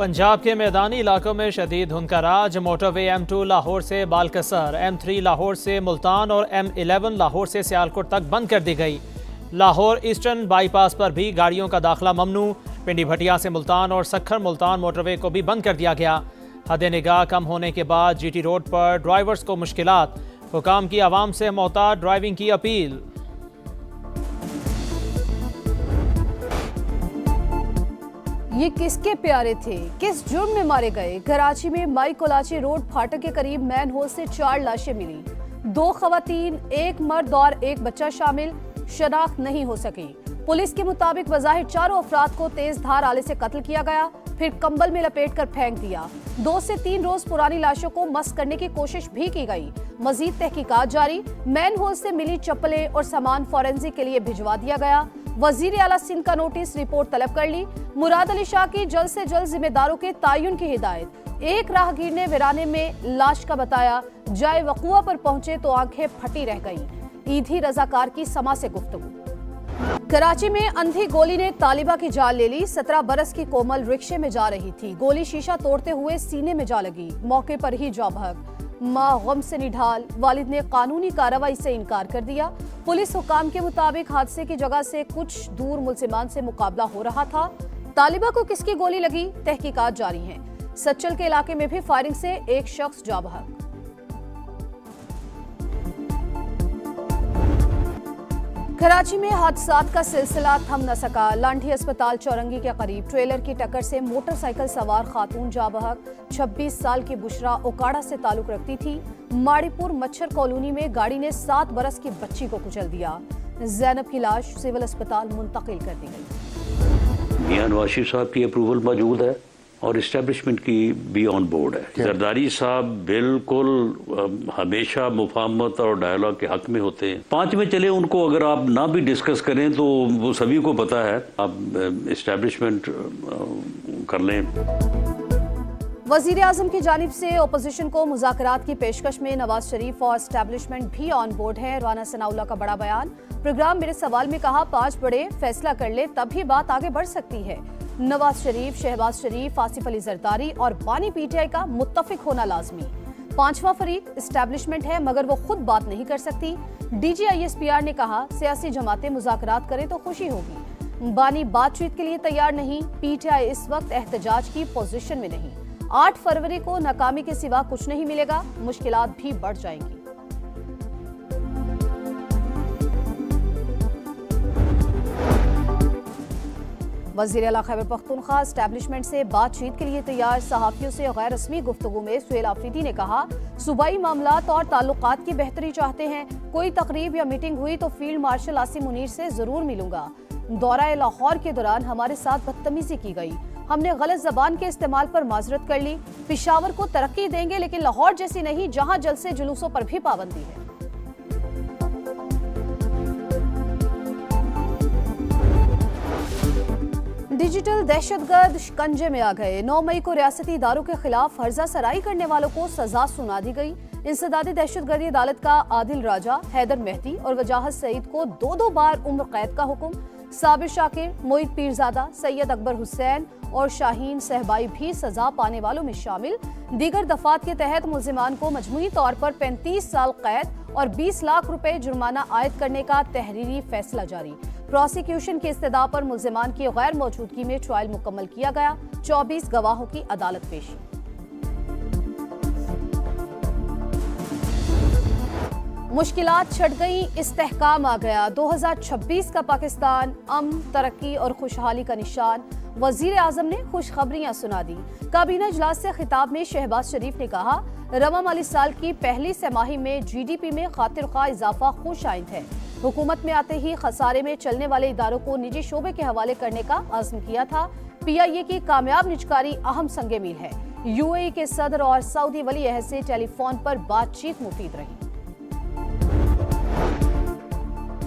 पंजाब के मैदानी इलाकों में शदीद धुंध का राज। मोटरवे M2 लाहौर से बालकसर, M3 लाहौर से मुल्तान और M11 लाहौर से सियालकोट तक बंद कर दी गई। लाहौर ईस्टर्न बाईपास पर भी गाड़ियों का दाखिला ममनू। पिंडी भटिया से मुल्तान और सखर मुल्तान मोटरवे को भी बंद कर दिया गया। हद निगाह कम होने के बाद GT रोड पर ड्राइवर्स को मुश्किलात। हुकाम की आवाम से मोहतात ड्राइविंग की अपील। ये किसके प्यारे थे, किस जुर्म में मारे गए? कराची में माई कोलाची रोड फाटक के करीब मैन होल से 4 लाशें मिली। 2 खवातीन, 1 मर्द और 1 बच्चा शामिल, शनाख्त नहीं हो सकी। पुलिस के मुताबिक वजाहिर चारों अफराद को तेज धार आले से कत्ल किया गया, फिर कंबल में लपेट कर फेंक दिया। 2 से 3 रोज पुरानी लाशों को मस करने की कोशिश भी की गई। मजीद तहकीकात जारी। मैन होल से मिली चप्पलें और सामान फॉरेंसिक के लिए भिजवा दिया गया। वजीर आला सिंध का नोटिस, रिपोर्ट तलब कर ली। मुराद अली शाह की जल्द से जल्द जिम्मेदारों के तायुन की हिदायत। एक राहगीर ने वीराने में लाश का बताया, जाए वकुआ पर पहुंचे तो आंखें फटी रह गईं। ईदी रजाकार की समा से गुफ्तगू। कराची में अंधी गोली ने तालिबा की जान ले ली। 17 बरस की कोमल रिक्शे में जा रही थी। गोली शीशा तोड़ते हुए सीने में जा लगी। मौके पर ही जा भाग। माँ गम से निढाल। वालिद ने कानूनी कार्रवाई से इनकार कर दिया। पुलिस हुकाम के मुताबिक हादसे की जगह से कुछ दूर मुल्जिमान से मुकाबला हो रहा था। तालिबा को किसकी गोली लगी, तहकीकात जारी हैं। सच्चल के इलाके में भी फायरिंग से एक शख्स जा बहक। कराची में हादसात का सिलसिला थम न सका। लांठी अस्पताल चौरंगी के करीब ट्रेलर की टक्कर से मोटरसाइकिल सवार खातून जा बहक। 26 साल की बुशरा ओकाड़ा से ताल्लुक रखती थी। माड़ीपुर मच्छर कॉलोनी में गाड़ी ने 7 बरस की बच्ची को कुचल दिया। जैनब की लाश सिविल अस्पताल मुंतकिल कर दी गई। मियां नवाज साहब की अप्रूवल मौजूद है और इस्टेब्लिशमेंट की भी ऑन बोर्ड है। जरदारी साहब बिल्कुल हमेशा मुफाहमत और डायलॉग के हक में होते हैं। 5 में चले, उनको अगर आप ना भी डिस्कस करें तो वो सभी को पता है। आप इस्टेब्लिशमेंट कर लें। वजीर आजम की जानिब से ओपोजिशन को मुज़ाकरात की पेशकश में नवाज शरीफ और एस्टेब्लिशमेंट भी ऑन बोर्ड है। राना सनाउल्लाह का बड़ा बयान। प्रोग्राम मेरे सवाल में कहा, 5 बड़े फैसला कर ले तब ही बात आगे बढ़ सकती है। नवाज शरीफ, शहबाज शरीफ, आसिफ अली जरदारी और बानी PTI का मुत्तफिक होना लाजमी। 5वां फरीक एस्टेब्लिशमेंट है मगर वो खुद बात नहीं कर सकती। DG ISPR ने कहा, सियासी जमातें मुज़ाकरात करें तो खुशी होगी। बानी बातचीत के लिए तैयार नहीं। PTI इस वक्त एहतजाज की पोजीशन में नहीं। 8 फरवरी को नाकामी के सिवा कुछ नहीं मिलेगा, मुश्किलात भी बढ़ जाएंगी। वज़ीर आला खैबर पख्तूनख्वा एस्टेब्लिशमेंट से बातचीत के लिए तैयार। सहाफियों से गैर रस्मी गुफ्तगू में सुहेल आफरीदी ने कहा, सूबाई मामलात और ताल्लुकात की बेहतरी चाहते हैं। कोई तकरीब या मीटिंग हुई तो फील्ड मार्शल आसिम मुनीर से जरूर मिलूंगा। दौरा लाहौर के दौरान हमारे साथ बदतमीजी की गई। हमने गलत जबान के इस्तेमाल पर माजरत कर ली। पिशावर को तरक्की देंगे लेकिन लाहौर जैसी नहीं, जहां जलसे जुलूसों पर भी पाबंदी है। डिजिटल दहशतगर्द शिकंजे में आ गए। 9 मई को रियासती इदारों के खिलाफ फर्जा सराई करने वालों को सजा सुना दी गई। इंसदादी दहशतगर्दी अदालत का आदिल राजा, हैदर मेहदी और वजाहत सईद को 2-2 बार उम्र कैद का हुक्म। साबिर शाकिर, मोहित पीरजादा, सैयद अकबर हुसैन और शाहीन सहबाई भी सजा पाने वालों में शामिल। दीगर दफात के तहत मुल्जिमान को मजमूई तौर पर 35 साल कैद और 20 लाख रुपए जुर्माना आयद करने का तहरीरी फैसला जारी। प्रोसिक्यूशन की इस्तदा पर मुल्जिमान की गैर मौजूदगी में ट्रायल मुकम्मल किया गया। 24 गवाहों की अदालत पेशी। मुश्किलात छट गई, इस्तेहकाम आ गया। 2026 का पाकिस्तान अमन, तरक्की और खुशहाली का निशान। वजीर आजम ने खुशखबरियां सुना दी। काबीना इजलास से खिताब में शहबाज शरीफ ने कहा, रवा माली साल की पहली तिमाही में GDP में खातिर खा इजाफा खुश आइंद है। हुकूमत में आते ही खसारे में चलने वाले इदारों को निजी शोबे के हवाले करने का अज़्म किया था। PIA की कामयाब निजकारी अहम संगे मील है। UAE के सदर और सऊदी वली अहद से टेलीफोन पर बातचीत मुफीद रही।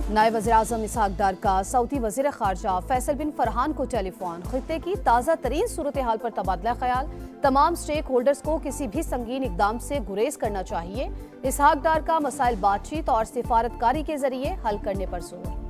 नायब वज़ीर आज़म इसहाक डार का सऊदी वज़ीर ख़ारजा फैसल बिन फरहान को टेलीफोन। खित्ते की ताज़ा तरीन सूरत हाल पर तबादला ख्याल। तमाम स्टेक होल्डर्स को किसी भी संगीन इकदाम से गुरेज करना चाहिए। इसहाक डार का मसाइल बातचीत और सिफारतकारी के जरिए हल करने पर जोर।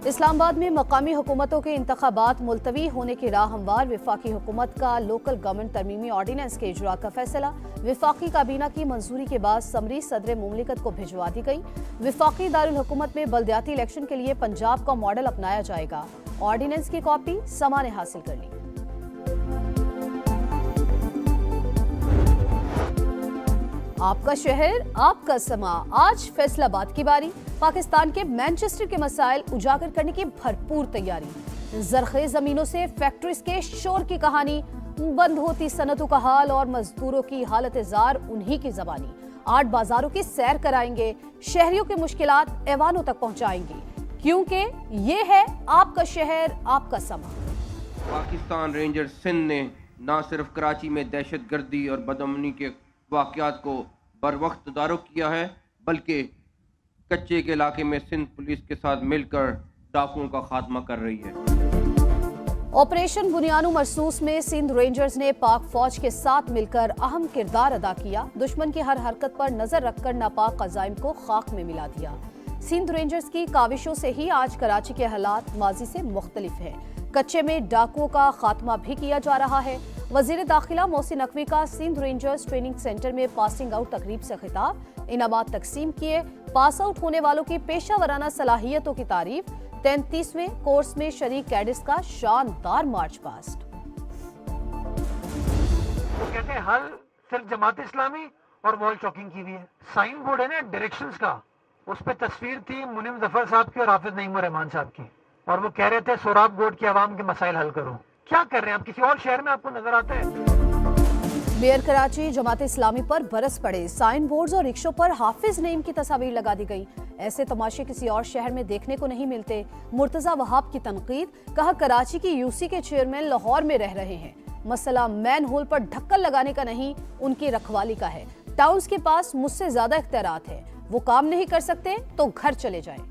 इस्लामाबाद में मकामी हुकूमतों के इंतखाबात मुलतवी होने की राह हमवार। विफाकी हुकूमत का लोकल गवर्नमेंट तरमीमी ऑर्डिनेंस के इजरा का फैसला। विफाकी काबीना की मंजूरी के बाद समरी सदर मुमलिकत को भिजवा दी गई। विफाकी दारुल हुकूमत में बल्दियाती इलेक्शन के लिए पंजाब का मॉडल अपनाया जाएगा। ऑर्डिनेंस की कॉपी समा ने हासिल कर ली। आपका शहर आपका समा, आज फैसलाबाद की बारी। पाकिस्तान के मैनचेस्टर के मसाइल उजागर करने की भरपूर तैयारी। जरखेज जमीनों से फैक्ट्रीज के शोर की कहानी, बंद होती सनतों का हाल और मजदूरों की हालत जार उन्हीं की जबानी। 8 बाजारों की सैर कराएंगे, शहरियों की मुश्किलात ऐवानों तक पहुंचाएंगे, क्योंकि ये है आपका शहर आपका समा। पाकिस्तान रेंजर्स सिंध ने न सिर्फ कराची में दहशतगर्दी और बदअमनी के वाक़यात को बर वक्त तदारुक किया है, बल्कि कच्चे के इलाके में सिंध पुलिस के साथ मिलकर डाकुओं का खात्मा कर रही है। ऑपरेशन बुनियानु मरसूस में सिंध रेंजर्स ने पाक फौज के साथ मिलकर अहम किरदार अदा किया। दुश्मन की हर हरकत पर नजर रखकर नापाक अज़ाइम को खाक में मिला दिया। सिंध रेंजर्स की काविशों से ही आज कराची के हालात माजी से मुख्तलिफ है। कच्चे में डाकुओं का खात्मा भी किया जा रहा है। वजीर दाखिला मोहसिन नकवी का सिंध रेंजर्स ट्रेनिंग सेंटर में पासिंग आउट तकरीब से खिताब, इनामात तकसीम किए। पास आउट होने वालों की पेशा वराना सलाहियतों की तारीफ। 33वें कोर्स में शरीक कैडेट्स का शानदार मार्च पास्ट। वो कहते हैं हल सिर्फ जमात इस्लामी और वॉल चॉकिंग की भी है। साइन बोर्ड है ना डायरेक्शंस का, उस पर तस्वीर थी मुनीम जफर साहब की और हाफिज नईम रहमान साहब की, और वो कह रहे थे सोराब गोड के अवाम के मसाइल हल करो। क्या कर रहे हैं आप? किसी और शहर में आपको नजर आता है? मेयर कराची जमात इस्लामी पर बरस पड़े। साइन बोर्ड्स और रिक्शों पर हाफिज नईम की तस्वीर लगा दी गई। ऐसे तमाशे किसी और शहर में देखने को नहीं मिलते। मुर्तजा वहाब की तनकीद, कहा कराची की यूसी के चेयरमैन लाहौर में रह रहे हैं। मसला मैन होल पर ढक्कन लगाने का नहीं, उनकी रखवाली का है। टाउन्स के पास मुझसे ज्यादा इख्तियारात है, वो काम नहीं कर सकते तो घर चले जाएं।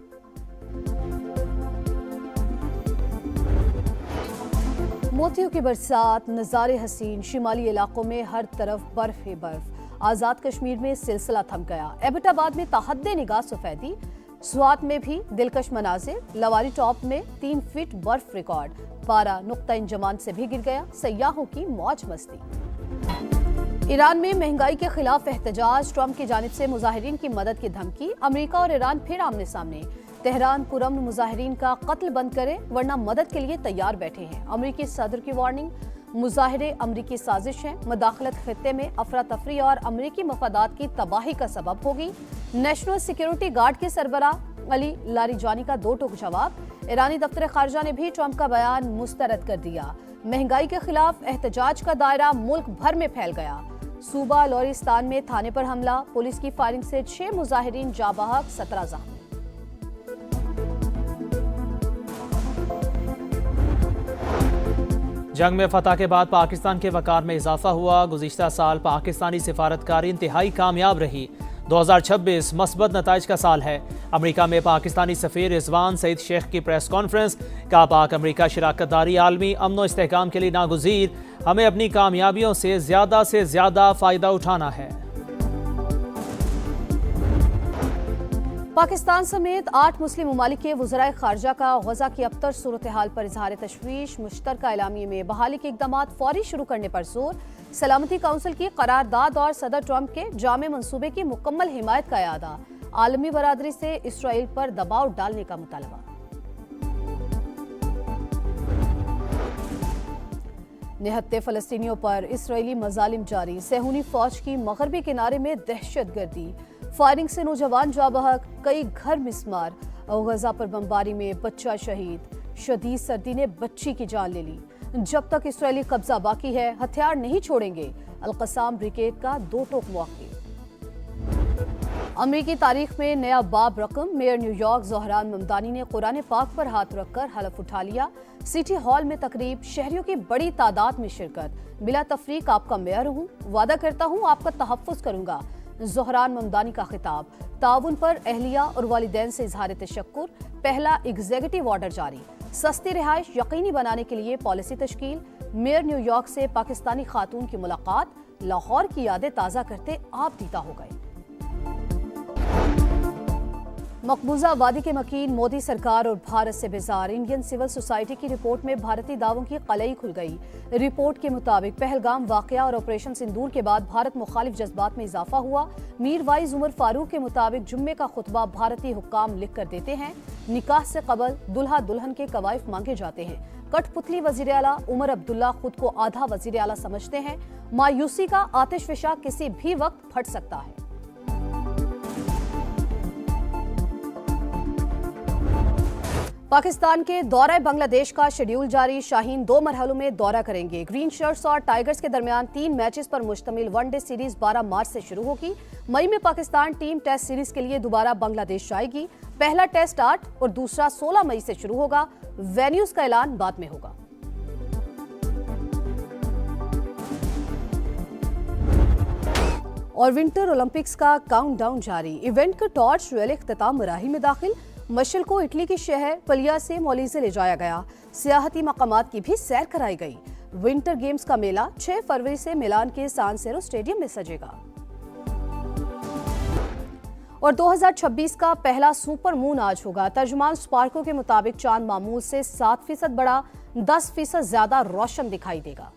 मोतियों की बरसात, नज़ारे हसीन, शिमाली इलाकों में हर तरफ बर्फ ही बर्फ। आज़ाद कश्मीर में सिलसिला थम गया। एबटाबाद में ताहद्दे निगाह सफेदी। स्वात में भी दिलकश मनाजिर। लवारी टॉप में 3 फीट बर्फ रिकॉर्ड। पारा नुक्ता इंजमान से भी गिर गया। सयाहों की मौज मस्ती। ईरान में महंगाई के खिलाफ एहतजाज। ट्रंप की जानिब से मुजाहिरीन की मदद की धमकी। अमेरिका और ईरान फिर आमने सामने। तेहरान पुरअमन मुजाहिरीन का कत्ल बंद करे वरना मदद के लिए तैयार बैठे हैं। अमेरिकी सदर की वार्निंग, मुजाहिरे अमेरिकी साजिश है। मदाखलत खित्ते में अफरा तफरी और अमेरिकी मफादात की तबाही का सबब होगी। नेशनल सिक्योरिटी गार्ड के सरबराह अली लारीजानी का 2 टूक जवाब। ईरानी दफ्तर खारजा ने भी ट्रंप का बयान मुस्तरद कर दिया। महंगाई के खिलाफ एहतजाज का दायरा मुल्क भर में फैल गया। सूबा लोरिस्तान में थाने पर हमला, पुलिस की फायरिंग से 6 मुजाहिरीन जाबाहक, 17 जख्मी। जंग में फतह के बाद पाकिस्तान के वकार में इजाफा हुआ। गुज़िश्ता साल पाकिस्तानी सिफारतकारी इंतहाई कामयाब रही। 2026 मस्बत नताइज का साल है। अमेरिका में पाकिस्तानी सफ़ीर रिजवान सईद शेख की प्रेस कॉन्फ्रेंस। कहा पाक अमेरिका शराकत दारी आलमी अमन व इस्तेहकाम के लिए नागुज़ीर। हमें अपनी कामयाबियों से ज़्यादा फ़ायदा उठाना है। पाकिस्तान समेत 8 मुस्लिम ममालिक के वज़राए खारजा का गज़ा की अबतर सूरत हाल पर इजहार तशवीश। मुश्तरका एलामिये में बहाली के इक़दामात फौरी शुरू करने पर जोर। सलामती काउंसिल की करारदाद और सदर ट्रंप के जामे मंसूबे की मुकम्मल हिमायत का यादा। आलमी बरादरी से इसराइल पर दबाव डालने का मुतालबा। निहत्ते फ़लस्तीनियों पर इसराइली मजालिम जारी। सेहूनी फौज की मगरबी किनारे में दहशतगर्दी। फायरिंग से नौजवान जाबहक, कई घर मिसमार। गजा पर बमबारी में बच्चा शहीद। शदीद सर्दी ने बच्ची की जान ले ली। जब तक इसराइली कब्जा बाकी है हथियार नहीं छोड़ेंगे। अल-कसाम ब्रिगेड का 2 टोक मौके। अमेरिकी तारीख में नया बाब रकम। मेयर न्यूयॉर्क ज़ोहरान ममदानी ने कुरान पाक पर हाथ रखकर हलफ उठा लिया। सिटी हॉल में तकरीब, शहरियों की बड़ी तादाद में शिरकत। बिला तफरीक आपका मेयर हूँ, वादा करता हूँ आपका तहफ़्फ़ुज़ करूँगा। ज़ोहरान ममदानी का खिताब। ताउन पर अहलिया और वालिदैन से इजहार तशक्कुर। पहला एग्जीक्यूटिव ऑर्डर जारी। सस्ती रिहाइश यकीनी बनाने के लिए पॉलिसी तश्कील। मेयर न्यूयॉर्क से पाकिस्तानी खातून की मुलाकात। लाहौर की यादें ताज़ा करते आप दीदा हो गए। मकबूजा वादी के मकीन मोदी सरकार और भारत से बेजार। इंडियन सिविल सोसाइटी की रिपोर्ट में भारतीय दावों की कलई खुल गई। रिपोर्ट के मुताबिक पहलगाम वाकया और ऑपरेशन सिंदूर के बाद भारत मुखालिफ जज्बात में इजाफा हुआ। मीर वाइज उमर फारूक के मुताबिक जुम्मे का खुतबा भारतीय हुक्काम लिख कर देते हैं। निकाह से कबल दुल्हा दुल्हन के कवायफ मांगे जाते हैं। कठपुतली वजीर आला उमर अब्दुल्ला खुद को आधा वजीर आला समझते हैं। मायूसी का आतिश फिशा किसी भी वक्त फट सकता है। पाकिस्तान के दौरे बांग्लादेश का शेड्यूल जारी। शाहीन 2 मरहलों में दौरा करेंगे। ग्रीन शर्ट्स और टाइगर्स के दरमियान 3 मैचेस पर मुश्तमिल वनडे सीरीज 12 मार्च से शुरू होगी। मई में पाकिस्तान टीम टेस्ट सीरीज के लिए दोबारा बांग्लादेश जाएगी। पहला टेस्ट 8 और दूसरा 16 मई से शुरू होगा। वेन्यूज का ऐलान बाद में होगा। और विंटर ओलंपिक्स का काउंटडाउन जारी। इवेंट का टॉर्च रैली इख्तिताम मराहिल में दाखिल। मशल को इटली के शहर पलिया से मोलीजे ले जाया गया। सियाहती मकामात की भी सैर कराई गई। विंटर गेम्स का मेला 6 फरवरी से मिलान के सान सीरो स्टेडियम में सजेगा। और 2026 का पहला सुपर मून आज होगा। तर्जुमान स्पार्को के मुताबिक चांद मामूल से 7% बड़ा, 10% ज्यादा रोशन दिखाई देगा।